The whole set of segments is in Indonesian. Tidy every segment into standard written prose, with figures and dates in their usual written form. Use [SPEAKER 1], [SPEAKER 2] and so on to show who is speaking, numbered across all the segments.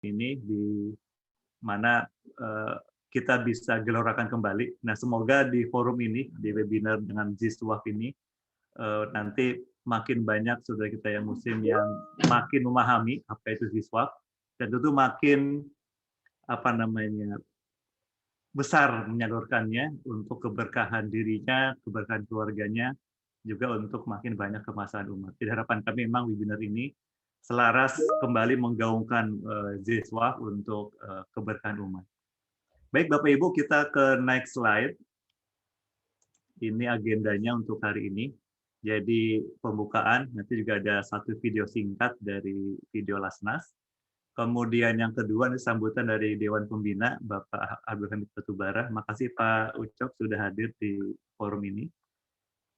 [SPEAKER 1] ini di mana kita bisa gelorakan kembali. Nah, semoga di forum ini, di webinar dengan Ziswaf ini, nanti makin banyak saudara kita yang Muslim yang makin memahami apa itu Ziswaf, dan tentu makin besar menyalurkannya untuk keberkahan dirinya, keberkahan keluarganya, juga untuk makin banyak kemaslahatan umat. Jadi harapan kami memang webinar ini selaras kembali menggaungkan Ziswaf untuk keberkahan umat. Baik Bapak Ibu, kita ke next slide. Ini agendanya untuk hari ini. Jadi pembukaan, nanti juga ada satu video singkat dari video Lasnas. Kemudian yang kedua, ini sambutan dari Dewan Pembina, Bapak Abdul Hamid Batubara. Makasih Pak Ucok sudah hadir di forum ini.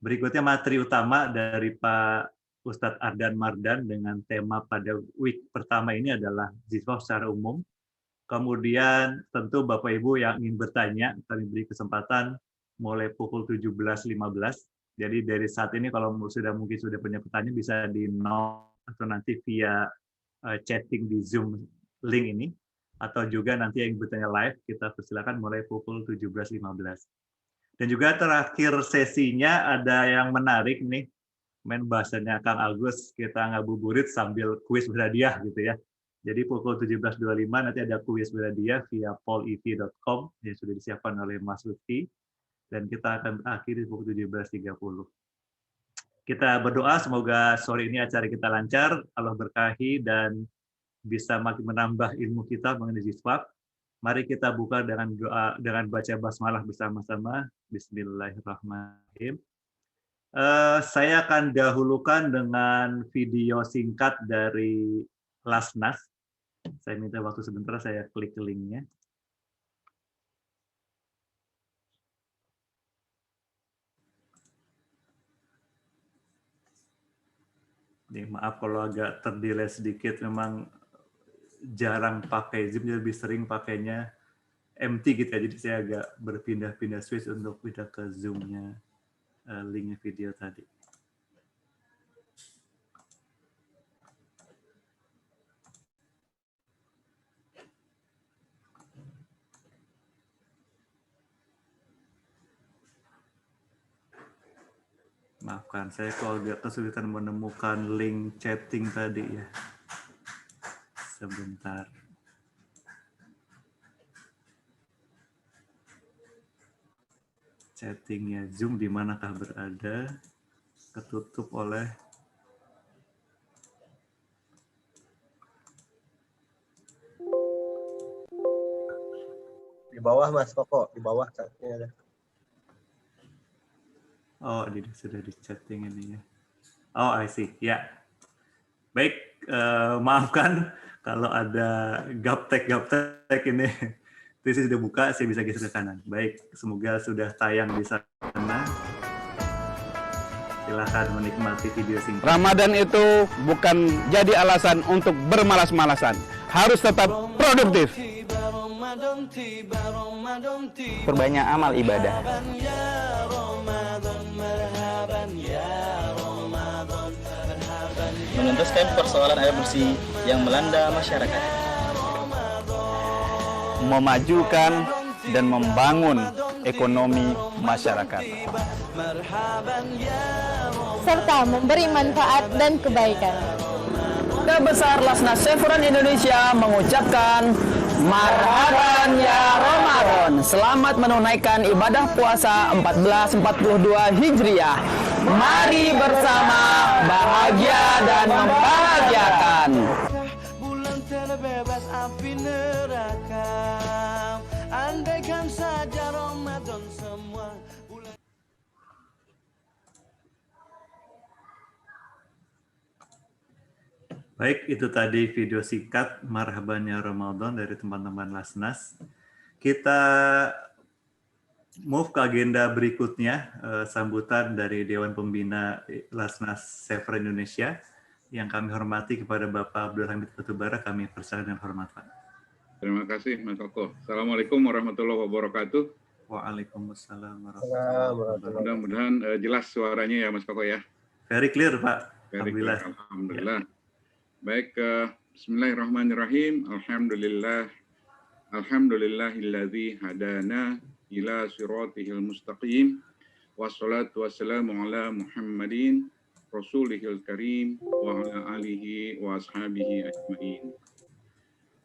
[SPEAKER 1] Berikutnya materi utama dari Pak Ustadz Ardan Mardan dengan tema pada week pertama ini adalah Ziswaf secara umum. Kemudian tentu Bapak Ibu yang ingin bertanya, kami beri kesempatan mulai pukul 17.15. Jadi dari saat ini kalau mungkin sudah punya pertanyaan bisa di note atau nanti via chatting di Zoom link ini, atau juga nanti yang bertanya live kita persilakan mulai pukul 17.15. Dan juga terakhir sesinya ada yang menarik nih, main bahasanya Kang Agus, kita ngabuburit sambil kuis berhadiah gitu ya. Jadi pukul 17.25 nanti ada kuis berhadiah via pollev.com yang sudah disiapkan oleh Mas Lutfi, dan kita akan akhiri pukul 17.30. Kita berdoa semoga sore ini acara kita lancar, Allah berkahi dan bisa makin menambah ilmu kita mengenai Ziswaf. Mari kita buka dengan doa, dengan baca basmalah bersama-sama. Bismillahirrahmanirrahim. Saya akan dahulukan dengan video singkat dari Lasnas. Saya minta waktu sebentar, saya klik linknya. Maaf kalau agak terdelay sedikit, memang jarang pakai Zoom, lebih sering pakainya MT gitu ya, jadi saya agak berpindah-pindah switch untuk pindah ke Zoom-nya linknya video tadi. Maafkan, saya kok agak kesulitan menemukan link chatting tadi ya. Sebentar. Chattingnya Zoom di manakah berada? Ketutup oleh
[SPEAKER 2] di bawah Mas Koko, di bawah chatnya ada.
[SPEAKER 1] Oh, ini sudah di chatting ini ya. Oh, I see. Ya. Baik, maafkan kalau ada gaptek ini. Itu sudah buka, saya bisa geser ke kanan. Baik, semoga sudah tayang di sana. Silakan menikmati video singkat.
[SPEAKER 3] Ramadan itu bukan jadi alasan untuk bermalas-malasan. Harus tetap produktif.
[SPEAKER 4] Perbanyak amal ibadah. Menuntaskan persoalan air bersih yang melanda masyarakat.
[SPEAKER 3] Memajukan dan membangun ekonomi masyarakat.
[SPEAKER 5] Serta memberi manfaat dan kebaikan.
[SPEAKER 4] Kebesar Lasnas Chevron Indonesia mengucapkan marhaban ya Ramadan. Selamat menunaikan ibadah puasa 1442 Hijriah. Mari bersama bahagia dan membahagiakan.
[SPEAKER 6] Bulan terbebas api neraka. Andaikan saja Ramadan semua.
[SPEAKER 1] Baik, itu tadi video singkat Marhaban ya Ramadan dari teman-teman Lasnas. Kita move ke agenda berikutnya, sambutan dari Dewan Pembina Lasnas Chevron Indonesia. Yang kami hormati kepada Bapak Abdul Hamid Batubara, kami persilakan dengan hormat, Pak.
[SPEAKER 7] Terima kasih, Mas Koko. Assalamualaikum warahmatullahi wabarakatuh.
[SPEAKER 1] Waalaikumsalam warahmatullahi wabarakatuh.
[SPEAKER 7] Mudah-mudahan jelas suaranya ya, Mas Koko ya.
[SPEAKER 1] Very clear, Pak.
[SPEAKER 7] Alhamdulillah. Alhamdulillah. Baik, Bismillahirrahmanirrahim. Alhamdulillahilladzi hadana ila siratihil mustaqim. Wassalatu wassalamu ala Muhammadin rasulihil karim wa ala alihi wa ashabihi ajmain.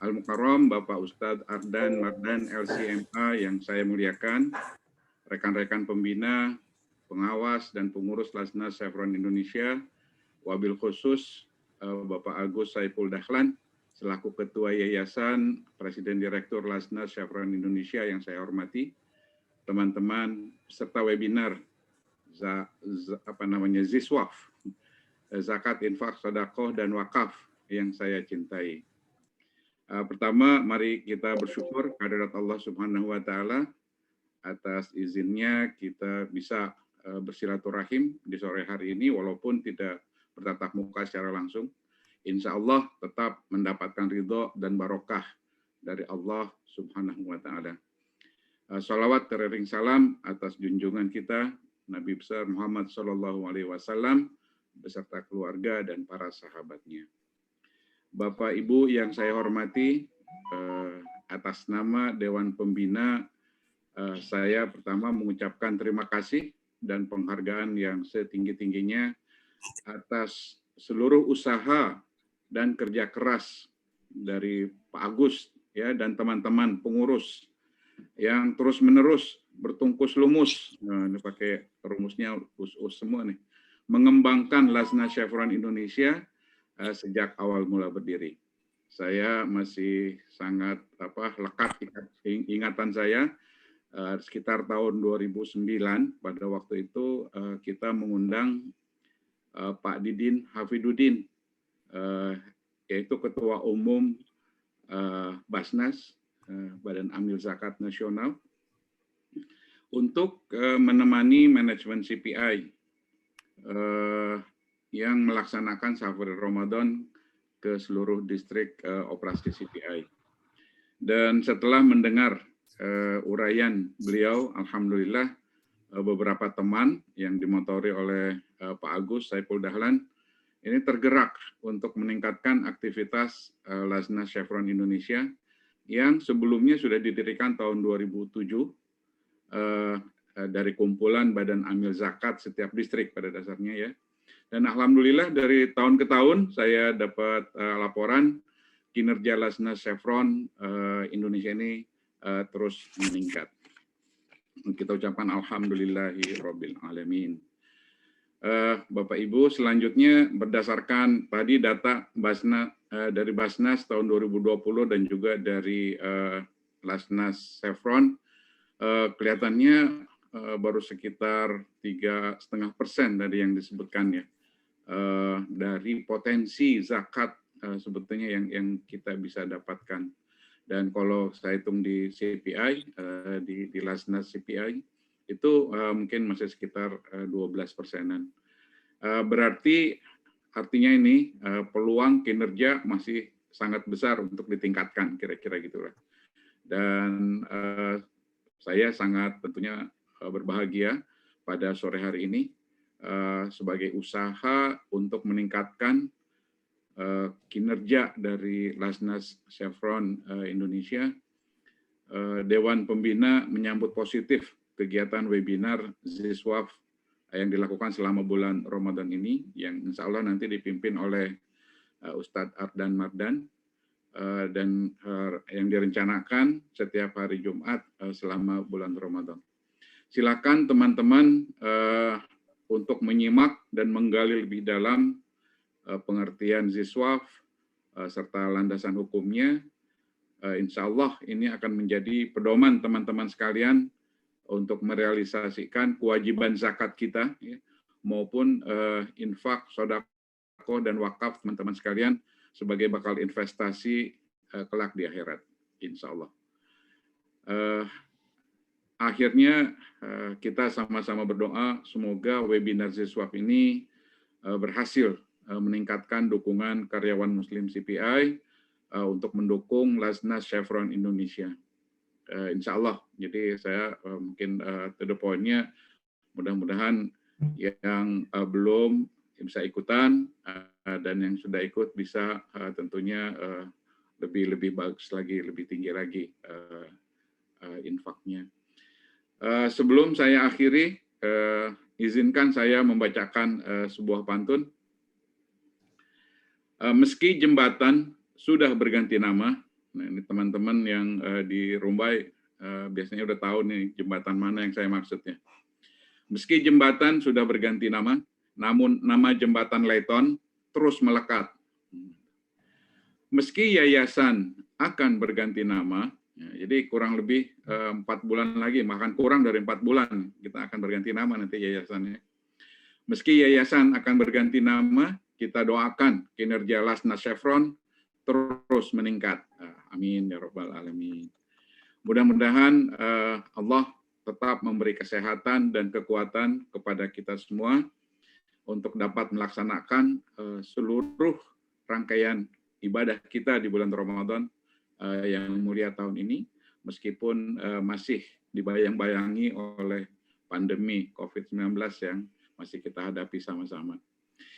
[SPEAKER 7] Al-Mukarram Bapak Ustadz Ardan Mardan LCMA yang saya muliakan, rekan-rekan pembina, pengawas dan pengurus Lasnas Chevron Indonesia, wabil khusus Bapak Agus Saipul Dahlan selaku Ketua Yayasan Presiden Direktur Lasnas Chevron Indonesia yang saya hormati, teman-teman peserta webinar Ziswaf, Zakat, Infak, Sedekah dan Wakaf yang saya cintai. Pertama, mari kita bersyukur kehadirat Allah Subhanahu wa Ta'ala atas izinnya kita bisa bersilaturahim di sore hari ini, walaupun tidak bertatap muka secara langsung. Insya Allah tetap mendapatkan ridho dan barokah dari Allah Subhanahu wa Ta'ala. Salawat teriring salam atas junjungan kita Nabi besar Muhammad Sallallahu Alaihi Wasallam beserta keluarga dan para sahabatnya. Bapak Ibu yang saya hormati, atas nama Dewan Pembina, saya pertama mengucapkan terima kasih dan penghargaan yang setinggi-tingginya atas seluruh usaha dan kerja keras dari Pak Agus ya dan teman-teman pengurus yang terus-menerus bertungkus lumus, ini pakai rumusnya us semua nih, mengembangkan Lasnas Chevron Indonesia sejak awal mula berdiri. Saya masih sangat lekat ingatan saya sekitar tahun 2009 pada waktu itu kita mengundang Pak Didin Hafidudin, yaitu Ketua Umum Basnas, Badan Amil Zakat Nasional, untuk menemani manajemen CPI yang melaksanakan Safari Ramadan ke seluruh distrik operasi CPI. Dan setelah mendengar uraian beliau, alhamdulillah beberapa teman yang dimotori oleh Pak Agus Saipul Dahlan ini tergerak untuk meningkatkan aktivitas Lasnas Chevron Indonesia yang sebelumnya sudah didirikan tahun 2007 dari kumpulan Badan Amil Zakat setiap distrik pada dasarnya ya. Dan alhamdulillah dari tahun ke tahun saya dapat laporan kinerja Lasnas Chevron Indonesia ini terus meningkat. Kita ucapkan alhamdulillahirabbil alamin. Bapak Ibu, selanjutnya berdasarkan tadi data dari Basnas tahun 2020 dan juga dari Lasnas Chevron, kelihatannya baru sekitar 3,5% dari yang disebutkan ya, dari potensi zakat sebetulnya yang kita bisa dapatkan. Dan kalau saya hitung di CPI, di Lasnas CPI, itu mungkin masih sekitar 12%-an. Berarti artinya ini peluang kinerja masih sangat besar untuk ditingkatkan, kira-kira gitulah. Dan saya sangat tentunya berbahagia pada sore hari ini sebagai usaha untuk meningkatkan kinerja dari Lasnas Chevron Indonesia. Dewan Pembina menyambut positif kegiatan webinar Ziswaf yang dilakukan selama bulan Ramadan ini, yang insya Allah nanti dipimpin oleh Ustadz Ardan Mardan, dan yang direncanakan setiap hari Jumat selama bulan Ramadan. Silakan teman-teman untuk menyimak dan menggali lebih dalam pengertian Ziswaf serta landasan hukumnya. Insya Allah ini akan menjadi pedoman teman-teman sekalian untuk merealisasikan kewajiban zakat kita, ya, maupun infak, sedekah dan wakaf teman-teman sekalian sebagai bakal investasi kelak di akhirat, insya Allah. Akhirnya kita sama-sama berdoa semoga webinar Ziswaf ini berhasil meningkatkan dukungan karyawan Muslim CPI untuk mendukung Lasnas Chevron Indonesia. Insya Allah. Jadi saya mungkin to the point-nya, mudah-mudahan yang belum bisa ikutan, dan yang sudah ikut bisa tentunya lebih bagus lagi, lebih tinggi lagi infaknya. Sebelum saya akhiri, izinkan saya membacakan sebuah pantun. Meski jembatan sudah berganti nama, nah ini teman-teman yang di Rumbai biasanya udah tahu nih jembatan mana yang saya maksudnya. Meski jembatan sudah berganti nama, namun nama jembatan Leighton terus melekat. Meski yayasan akan berganti nama, ya, jadi kurang lebih 4 bulan lagi, bahkan kurang dari 4 bulan kita akan berganti nama nanti yayasannya. Meski yayasan akan berganti nama, kita doakan kinerja Lasna Chevron terus meningkat. Amin ya rabbal alamin. Mudah-mudahan Allah tetap memberi kesehatan dan kekuatan kepada kita semua untuk dapat melaksanakan seluruh rangkaian ibadah kita di bulan Ramadan yang mulia tahun ini, meskipun masih dibayang-bayangi oleh pandemi COVID-19 yang masih kita hadapi sama-sama.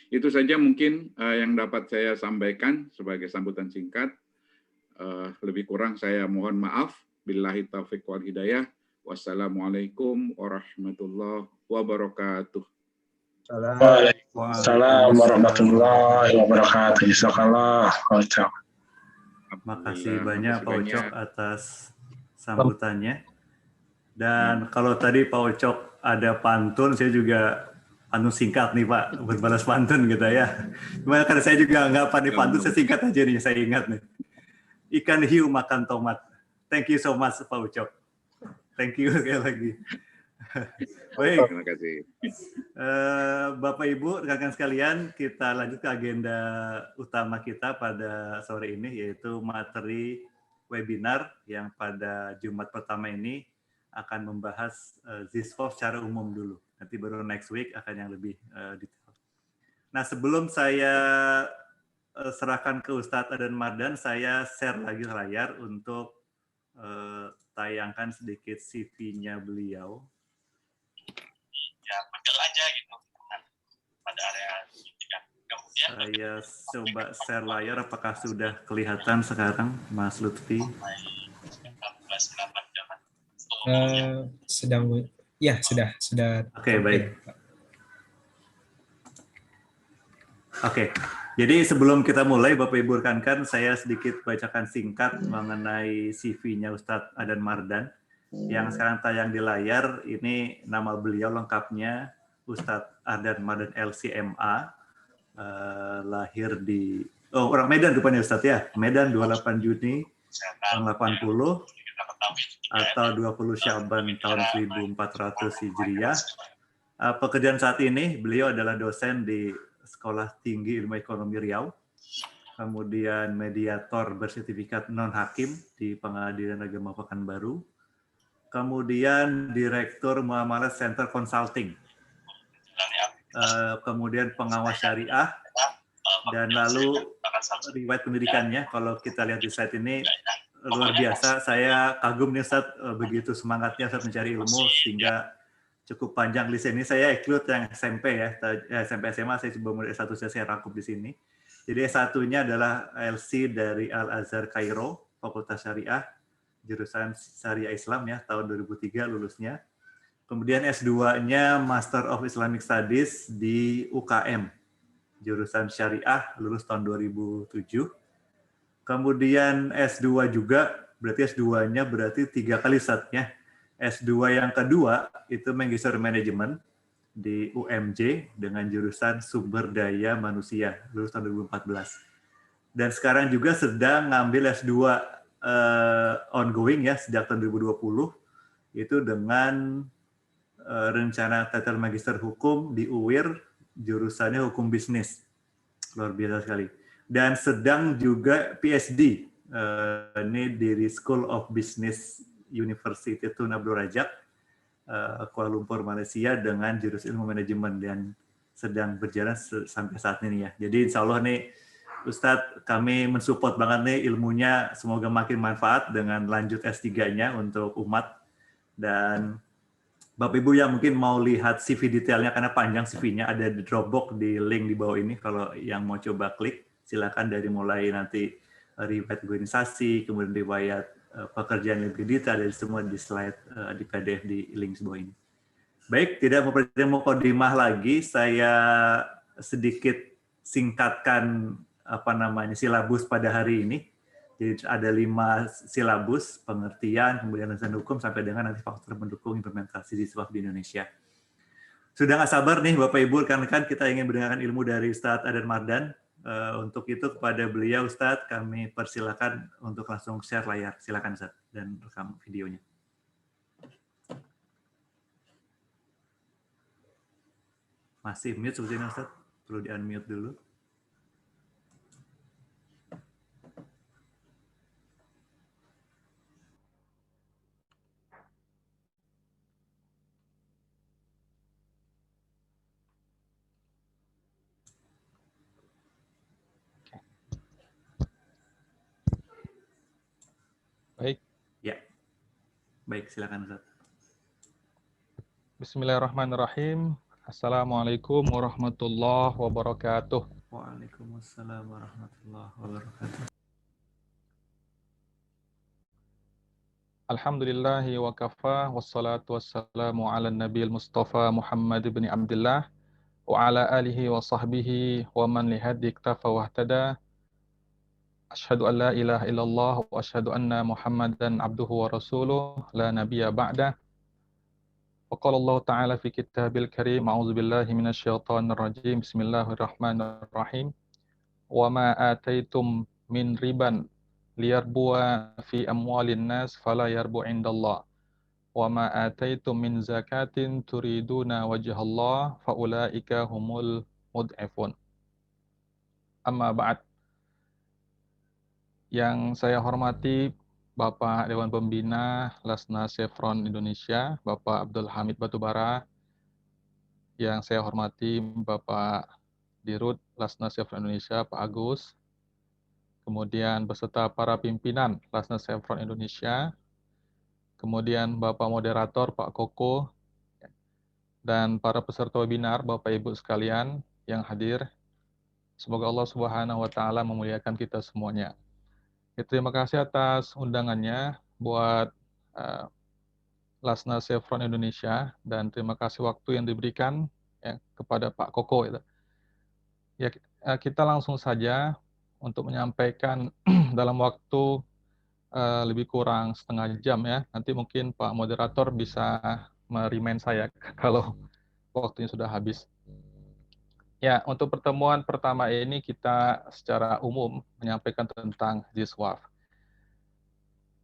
[SPEAKER 7] Itu saja mungkin yang dapat saya sampaikan sebagai sambutan singkat. Lebih kurang saya mohon maaf. Billahi taufiq wal hidayah. Wassalamualaikum warahmatullahi wabarakatuh.
[SPEAKER 8] Waalaikumsalam warahmatullahi wabarakatuh. Jazakallah.
[SPEAKER 1] Makasih banyak Pak Ucok atas sambutannya. Dan kalau tadi Pak Ucok ada pantun, saya juga pantun singkat nih Pak, berbalas pantun gitu ya. Cuma karena saya juga nggak pandai pantun, saya singkat aja nih, saya ingat nih. Ikan hiu makan tomat. Thank you so much Pak Ucok. Thank you sekali lagi. Baik.
[SPEAKER 7] Terima kasih.
[SPEAKER 1] Bapak Ibu, rekan sekalian, kita lanjut ke agenda utama kita pada sore ini, yaitu materi webinar yang pada Jumat pertama ini akan membahas ZISFOF secara umum dulu. Nanti baru next week akan yang lebih detail. Nah, sebelum saya serahkan ke Ustadz Adan Mardan, saya share lagi layar untuk tayangkan sedikit CV-nya beliau.
[SPEAKER 9] Ya, betul aja gitu pada area pendidikan. Kemudian
[SPEAKER 1] saya coba share layar, apakah sudah kelihatan sekarang, Mas Lutfi?
[SPEAKER 10] Sedang, ya sudah.
[SPEAKER 1] Oke, baik. Oke, jadi sebelum kita mulai, Bapak Ibu rekan-rekan, saya sedikit bacakan singkat mengenai CV-nya Ustadz Adan Mardan. Yang sekarang tayang di layar, ini nama beliau lengkapnya Ustadz Adan Mardan LCMA, lahir di, orang Medan rupanya Ustadz ya, Medan 28 Juni tahun 80, atau 20 Syaban tahun 1400 Hijriah. Pekerjaan saat ini, beliau adalah dosen di Sekolah Tinggi Ilmu Ekonomi Riau, kemudian mediator bersertifikat non-hakim di Pengadilan Agama Pekanbaru, kemudian Direktur Muamalah Center Consulting, kemudian pengawas syariah, dan lalu riwayat pendidikannya, kalau kita lihat di slide ini, luar biasa. Saya kagum nih Ustadz, begitu semangatnya Ustadz mencari ilmu, sehingga cukup panjang list ini. Saya include yang SMP ya, SMP SMA saya coba mulai S1 saya rangkum di sini. Jadi S1-nya adalah LC dari Al-Azhar Kairo, Fakultas Syariah, jurusan Syariah Islam ya, tahun 2003 lulusnya. Kemudian S2-nya Master of Islamic Studies di UKM, jurusan Syariah, lulus tahun 2007. Kemudian S2 juga, berarti S2-nya berarti 3 kali Ustadznya. S2 yang kedua itu Magister Manajemen di UMJ dengan jurusan Sumber Daya Manusia, lulus tahun 2014. Dan sekarang juga sedang ngambil S2 ongoing ya, sejak tahun 2020, itu dengan rencana title Magister Hukum di UIR, jurusannya Hukum Bisnis. Luar biasa sekali. Dan sedang juga PhD, ini dari School of Business University Tun Abdul Razak, Kuala Lumpur, Malaysia, dengan jurusan ilmu manajemen, dan sedang berjalan sampai saat ini ya. Jadi insya Allah nih Ustadz, kami mensupport banget nih ilmunya, semoga makin manfaat dengan lanjut S3-nya untuk umat. Dan Bapak Ibu yang mungkin mau lihat CV detailnya karena panjang CV-nya, ada di Dropbox di link di bawah ini. Kalau yang mau coba klik, silakan dari mulai nanti riwayat organisasi, kemudian riwayat pekerjaan lebih detail, dari semua di slide di PDF di link di bawah ini. Baik, tidak memperpanjang mukadimah lagi, saya sedikit singkatkan silabus pada hari ini. Jadi ada 5 silabus, pengertian, kemudian landasan hukum, sampai dengan nanti faktor mendukung implementasi ZISWAF di Indonesia. Sudah nggak sabar nih Bapak Ibu, rekan-rekan, kita ingin mendengarkan ilmu dari Ustadz Adan Mardan. Untuk itu kepada beliau Ustadz, kami persilakan untuk langsung share layar. Silakan Ustadz, dan rekam videonya. Masih mute sepertinya Ustadz, perlu di-unmute dulu.
[SPEAKER 10] Baik.
[SPEAKER 1] Ya. Baik, silakan Ustaz.
[SPEAKER 10] Bismillahirrahmanirrahim. Assalamualaikum warahmatullahi wabarakatuh.
[SPEAKER 1] Waalaikumsalam warahmatullahi wabarakatuh.
[SPEAKER 10] Alhamdulillahi wa kafa, wassalatu wassalamu ala nabiyil mustafa Muhammad ibn Abdullah wa ala alihi wa sahbihi wa man lihadi iktafa wahtada. Asyhadu an la ilaha illallah wa asyhadu anna Muhammadan abduhu wa rasuluh la nabiyya ba'dah. Wa qala Allah ta'ala fi kitabil karim, a'udzu billahi minasyaitonir rajim. Bismillahirrahmanirrahim. Wa ma ataitum min riban liyarbuwa fi amwalin nas fala yarbu indallah. Wa ma ataitum min zakatin turiduna wajhallah fa ulaika humul mud'ifun. Amma ba'd. Yang saya hormati Bapak Dewan Pembina Lasna Chevron Indonesia, Bapak Abdul Hamid Batubara. Yang saya hormati Bapak Dirut Lasna Chevron Indonesia, Pak Agus. Kemudian beserta para pimpinan Lasna Chevron Indonesia. Kemudian Bapak Moderator, Pak Koko. Dan para peserta webinar, Bapak Ibu sekalian yang hadir. Semoga Allah Subhanahu wa Ta'ala memuliakan kita semuanya. Terima kasih atas undangannya buat Lasna Chevron Indonesia, dan terima kasih waktu yang diberikan ya, kepada Pak Koko. Ya, kita langsung saja untuk menyampaikan dalam waktu lebih kurang setengah jam ya. Nanti mungkin Pak Moderator bisa merimain saya kalau waktunya sudah habis. Ya, untuk pertemuan pertama ini kita secara umum menyampaikan tentang ZISWAF.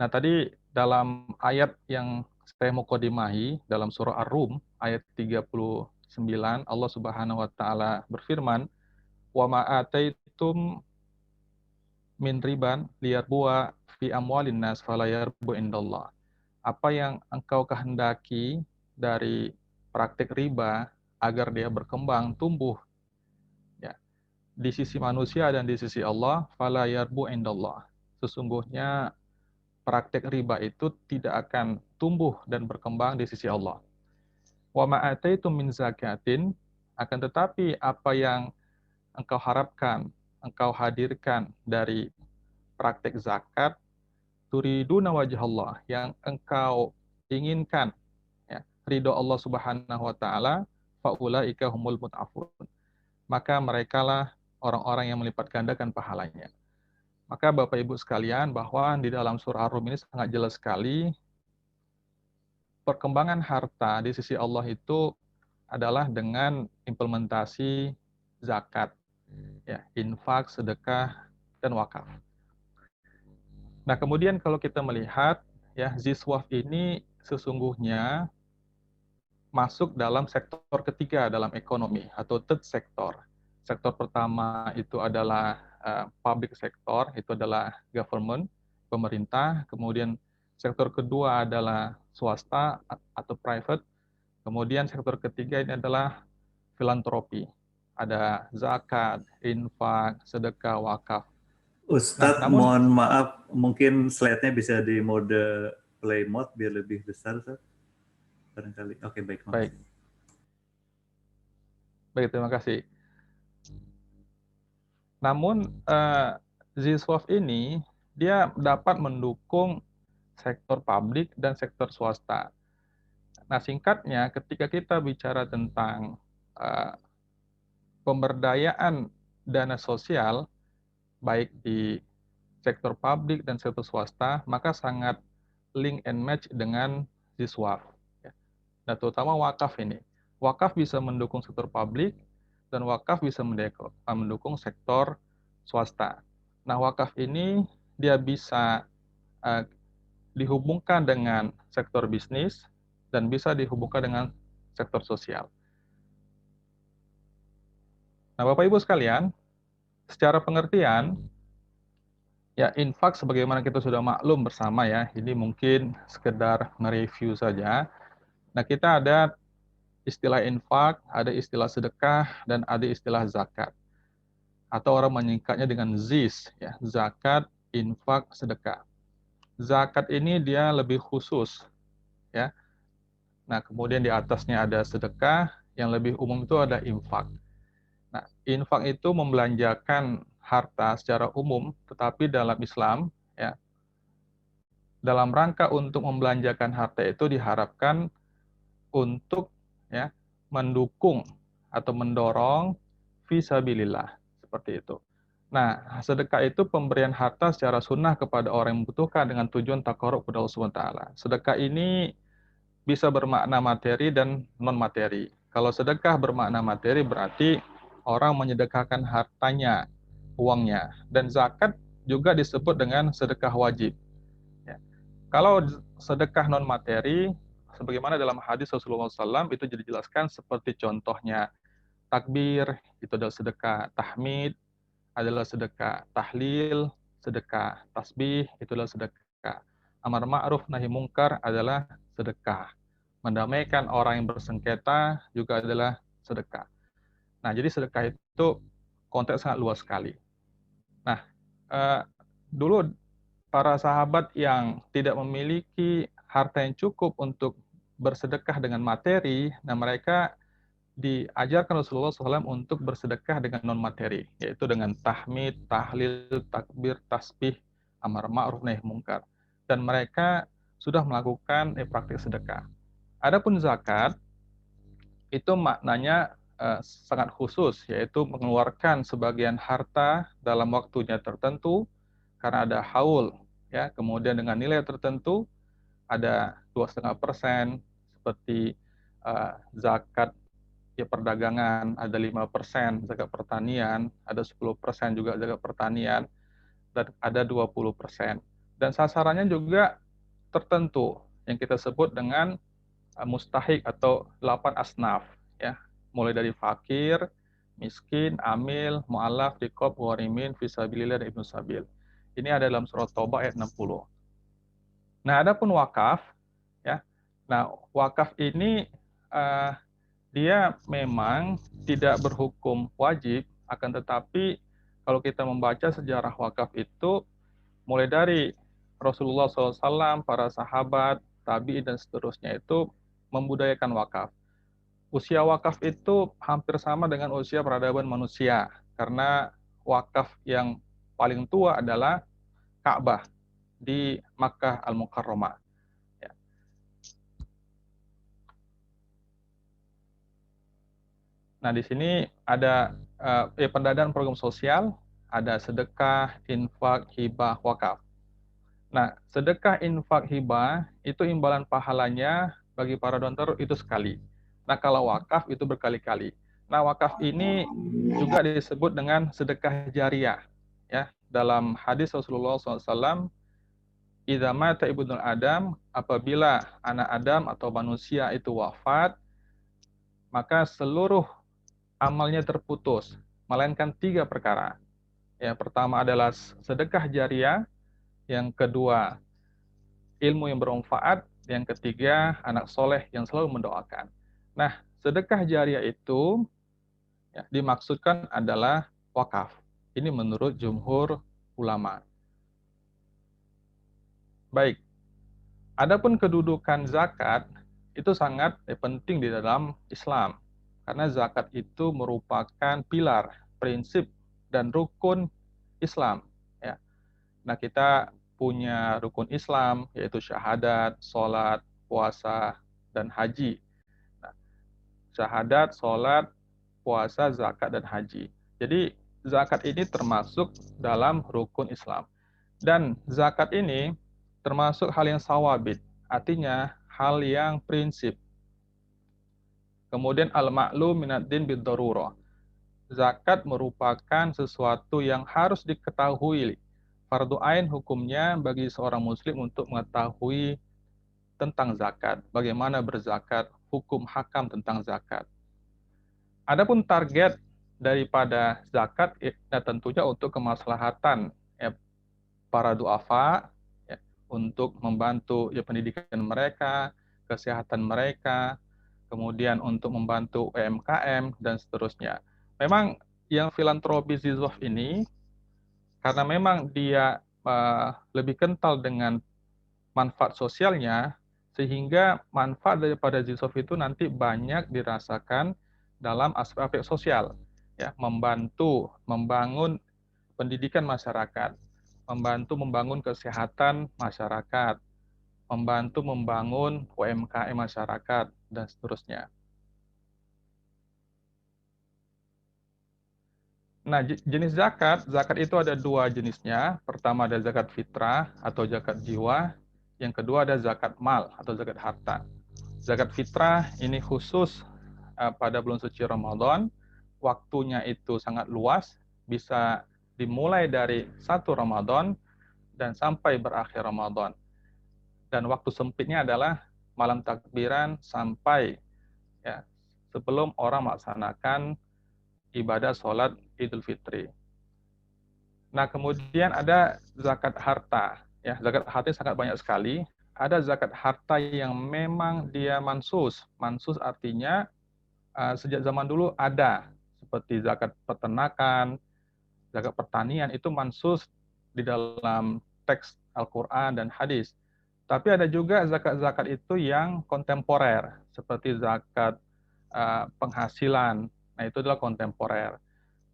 [SPEAKER 10] Nah, tadi dalam ayat yang saya mukadimahi dalam surah Ar-Rum ayat 39, Allah Subhanahu wa taala berfirman, "Wa ma ataitum min riban liyarbuwa fi amwalin nas fala yarbu indallah." Apa yang engkau kehendaki dari praktik riba agar dia berkembang, tumbuh di sisi manusia dan di sisi Allah, fala yarbu indallah. Sesungguhnya praktek riba itu tidak akan tumbuh dan berkembang di sisi Allah. Wa ma ataitum min zakatin, akan tetapi apa yang engkau harapkan, engkau hadirkan dari praktek zakat, turiduna wajhallah, yang engkau inginkan ya, ridho Allah Subhanahu wa taala, fa ulaika humul mut'afun. Maka merekalah orang-orang yang melipat gandakan pahalanya. Maka Bapak Ibu sekalian, bahwa di dalam surah Ar-Rum ini sangat jelas sekali perkembangan harta di sisi Allah itu adalah dengan implementasi zakat, ya, infak, sedekah, dan wakaf. Nah, kemudian kalau kita melihat ya, ZISWAF ini sesungguhnya masuk dalam sektor ketiga dalam ekonomi atau third sector. Sektor pertama itu adalah public sector, itu adalah government, pemerintah. Kemudian sektor kedua adalah swasta atau private. Kemudian sektor ketiga ini adalah filantropi. Ada zakat, infak, sedekah, wakaf.
[SPEAKER 1] Ustadz, mohon maaf, mungkin slide-nya bisa di mode play mode biar lebih besar, Ustadz. barangkali. Oke, baik.
[SPEAKER 10] Baik. Baik, terima kasih. Namun ZSWAF ini dia dapat mendukung sektor publik dan sektor swasta. Nah, singkatnya ketika kita bicara tentang pemberdayaan dana sosial baik di sektor publik dan sektor swasta, maka sangat link and match dengan ZSWAF. Nah, terutama wakaf ini. Wakaf bisa mendukung sektor publik dan wakaf bisa mendukung sektor swasta. Nah, wakaf ini dia bisa dihubungkan dengan sektor bisnis dan bisa dihubungkan dengan sektor sosial. Nah, Bapak Ibu sekalian, secara pengertian, ya infak sebagaimana kita sudah maklum bersama ya, ini mungkin sekedar nge-review saja. Nah, kita ada istilah infak, ada istilah sedekah, dan ada istilah zakat. Atau orang menyingkatnya dengan ZIS, ya, zakat, infak, sedekah. Zakat ini dia lebih khusus, ya. Nah, kemudian di atasnya ada sedekah, yang lebih umum itu ada infak. Nah, infak itu membelanjakan harta secara umum, tetapi dalam Islam, ya, dalam rangka untuk membelanjakan harta itu diharapkan untuk ya mendukung atau mendorong fisabilillah seperti itu. Nah, sedekah itu pemberian harta secara sunnah kepada orang yang membutuhkan dengan tujuan taqarrub kepada Allah SWT. Sedekah ini bisa bermakna materi dan non materi. Kalau sedekah bermakna materi berarti orang menyedekahkan hartanya, uangnya, dan zakat juga disebut dengan sedekah wajib. Ya. Kalau sedekah non materi, sebagaimana dalam hadis Rasulullah SAW itu dijelaskan seperti contohnya takbir, itu adalah sedekah, tahmid adalah sedekah, tahlil, sedekah, tasbih, itu adalah sedekah. Amar ma'ruf nahi mungkar adalah sedekah. Mendamaikan orang yang bersengketa juga adalah sedekah. Nah, jadi sedekah itu konteks sangat luas sekali. Nah, dulu para sahabat yang tidak memiliki harta yang cukup untuk bersedekah dengan materi, nah mereka diajarkan Rasulullah SAW untuk bersedekah dengan non-materi, yaitu dengan tahmid, tahlil, takbir, tasbih, amar ma'ruf nahi mungkar. Dan mereka sudah melakukan praktik sedekah. Adapun zakat, itu maknanya sangat khusus, yaitu mengeluarkan sebagian harta dalam waktunya tertentu, karena ada haul, ya, kemudian dengan nilai tertentu, ada 2,5%, seperti zakat ya perdagangan, ada 5% zakat pertanian, ada 10% juga zakat pertanian, dan ada 20%. Dan sasarannya juga tertentu, yang kita sebut dengan mustahik atau 8 asnaf, ya, mulai dari fakir, miskin, amil, mu'alaf, riqab, gharimin, fisabilillah, dan ibnu sabil. Ini ada dalam surat Taubah ayat 60. Nah, adapun wakaf, ya, nah wakaf ini dia memang tidak berhukum wajib, akan tetapi kalau kita membaca sejarah wakaf itu, mulai dari Rasulullah SAW, para sahabat, tabi'in, dan seterusnya itu membudayakan wakaf. Usia wakaf itu hampir sama dengan usia peradaban manusia, karena wakaf yang paling tua adalah Ka'bah di Makkah Al-Mukarramah. Nah, di sini ada pendanaan program sosial, ada sedekah, infak, hibah, wakaf. Nah, sedekah, infak, hibah itu imbalan pahalanya bagi para donor itu sekali. Nah, kalau wakaf itu berkali-kali. Nah, wakaf ini juga disebut dengan sedekah jariyah. Ya, dalam hadis Rasulullah SAW, idza mata ibnu Adam, apabila anak Adam atau manusia itu wafat, maka seluruh amalnya terputus, melainkan 3 perkara. Yang pertama adalah sedekah jariyah, yang kedua ilmu yang bermanfaat, yang ketiga anak soleh yang selalu mendoakan. Nah, sedekah jariyah itu ya, dimaksudkan adalah wakaf. Ini menurut jumhur ulama. Baik, adapun kedudukan zakat, itu sangat penting di dalam Islam. Karena zakat itu merupakan pilar, prinsip, dan rukun Islam. Ya. Nah, kita punya rukun Islam, yaitu syahadat, sholat, puasa, dan haji. Nah, syahadat, sholat, puasa, zakat, dan haji. Jadi, zakat ini termasuk dalam rukun Islam. Dan zakat ini termasuk hal yang sawabit, artinya hal yang prinsip. Kemudian al-ma'lum minad din bid-darurah. Zakat merupakan sesuatu yang harus diketahui. Fardu ain hukumnya bagi seorang muslim untuk mengetahui tentang zakat, bagaimana berzakat, hukum hakam tentang zakat. Adapun target daripada zakat tentunya untuk kemaslahatan para duafa, untuk membantu pendidikan mereka, kesehatan mereka, kemudian untuk membantu UMKM, dan seterusnya. Memang yang filantropi Zizof ini, karena memang dia lebih kental dengan manfaat sosialnya, sehingga manfaat daripada Zizof itu nanti banyak dirasakan dalam aspek-aspek sosial. Ya, membantu membangun pendidikan masyarakat, membantu membangun kesehatan masyarakat, membantu membangun UMKM masyarakat, dan seterusnya. Nah, jenis zakat itu ada dua jenisnya. Pertama ada zakat fitrah atau zakat jiwa. Yang kedua ada zakat mal atau zakat harta. Zakat fitrah ini khusus pada bulan suci Ramadan. Waktunya itu sangat luas, bisa dimulai dari 1 Ramadan dan sampai berakhir Ramadan. Dan waktu sempitnya adalah malam takbiran sampai sebelum orang melaksanakan ibadah sholat Idul Fitri. Nah, kemudian ada zakat harta. Ya, zakat harta sangat banyak sekali. Ada zakat harta yang memang dia mansus. Mansus artinya sejak zaman dulu ada, seperti zakat peternakan, zakat pertanian, itu mansus di dalam teks Al-Quran dan hadis. Tapi ada juga zakat-zakat itu yang kontemporer, seperti zakat penghasilan. Nah, itu adalah kontemporer.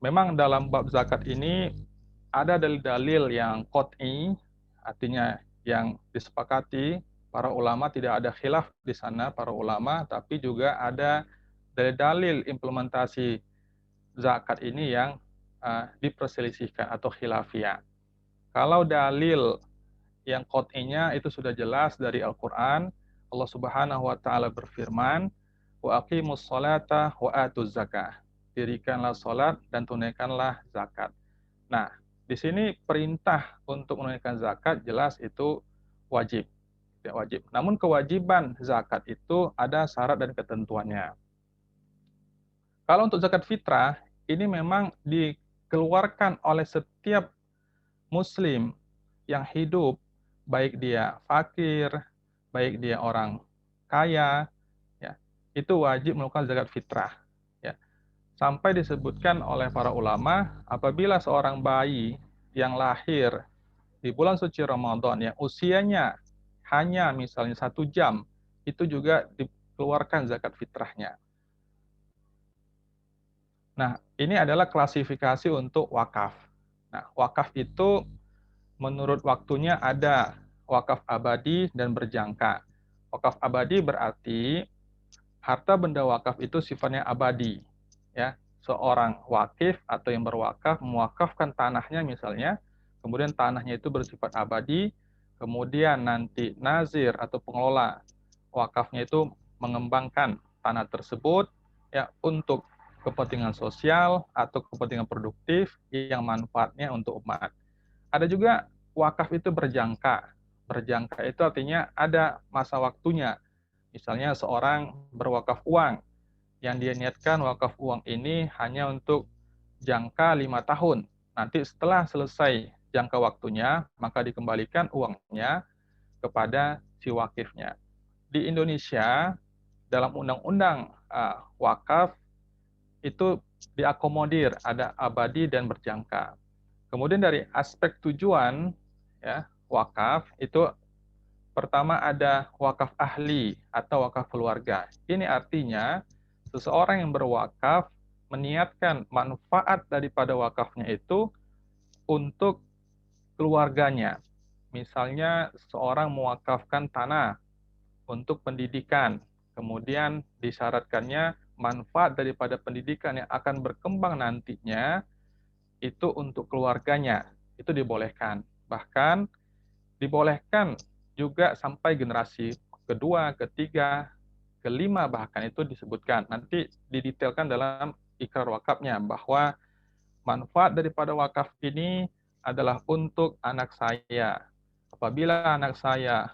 [SPEAKER 10] Memang dalam bab zakat ini ada dalil-dalil yang qat'i, artinya yang disepakati para ulama, tidak ada khilaf di sana para ulama, tapi juga ada dalil-dalil implementasi zakat ini yang diperselisihkan atau khilafiyah. Kalau dalil yang qat'inya itu sudah jelas dari Al-Quran, Allah Subhanahu wa Ta'ala berfirman, wa aqimus sholata wa atuz zakah. Dirikanlah salat dan tunaikanlah zakat. Nah, di sini perintah untuk menunaikan zakat jelas itu wajib. Tidak wajib. Namun kewajiban zakat itu ada syarat dan ketentuannya. Kalau untuk zakat fitrah, ini memang dikeluarkan oleh setiap muslim yang hidup, baik dia fakir, baik dia orang kaya, itu wajib melakukan zakat fitrah. Ya. Sampai disebutkan oleh para ulama, apabila seorang bayi yang lahir di bulan suci Ramadan, yang usianya hanya misalnya 1 jam, itu juga dikeluarkan zakat fitrahnya. Nah, ini adalah klasifikasi untuk wakaf. Nah, wakaf itu menurut waktunya ada wakaf abadi dan berjangka. Wakaf abadi berarti harta benda wakaf itu sifatnya abadi. Ya, seorang wakif atau yang berwakaf mewakafkan tanahnya misalnya, kemudian tanahnya itu bersifat abadi, kemudian nanti nazir atau pengelola wakafnya itu mengembangkan tanah tersebut ya untuk kepentingan sosial atau kepentingan produktif yang manfaatnya untuk umat. Ada juga wakaf itu berjangka. Berjangka itu artinya ada masa waktunya. Misalnya seorang berwakaf uang, yang dia niatkan wakaf uang ini hanya untuk jangka 5 tahun. Nanti setelah selesai jangka waktunya, maka dikembalikan uangnya kepada si wakifnya. Di Indonesia, dalam undang-undang wakaf, itu diakomodir, ada abadi dan berjangka. Kemudian dari aspek tujuan, ya, wakaf, itu pertama ada wakaf ahli atau wakaf keluarga. Ini artinya seseorang yang berwakaf meniatkan manfaat daripada wakafnya itu untuk keluarganya. Misalnya seorang mewakafkan tanah untuk pendidikan, kemudian disyaratkannya manfaat daripada pendidikan yang akan berkembang nantinya itu untuk keluarganya, itu dibolehkan. Bahkan dibolehkan juga sampai generasi kedua, ketiga, kelima bahkan itu disebutkan. Nanti didetailkan dalam ikrar wakafnya bahwa manfaat daripada wakaf ini adalah untuk anak saya. Apabila anak saya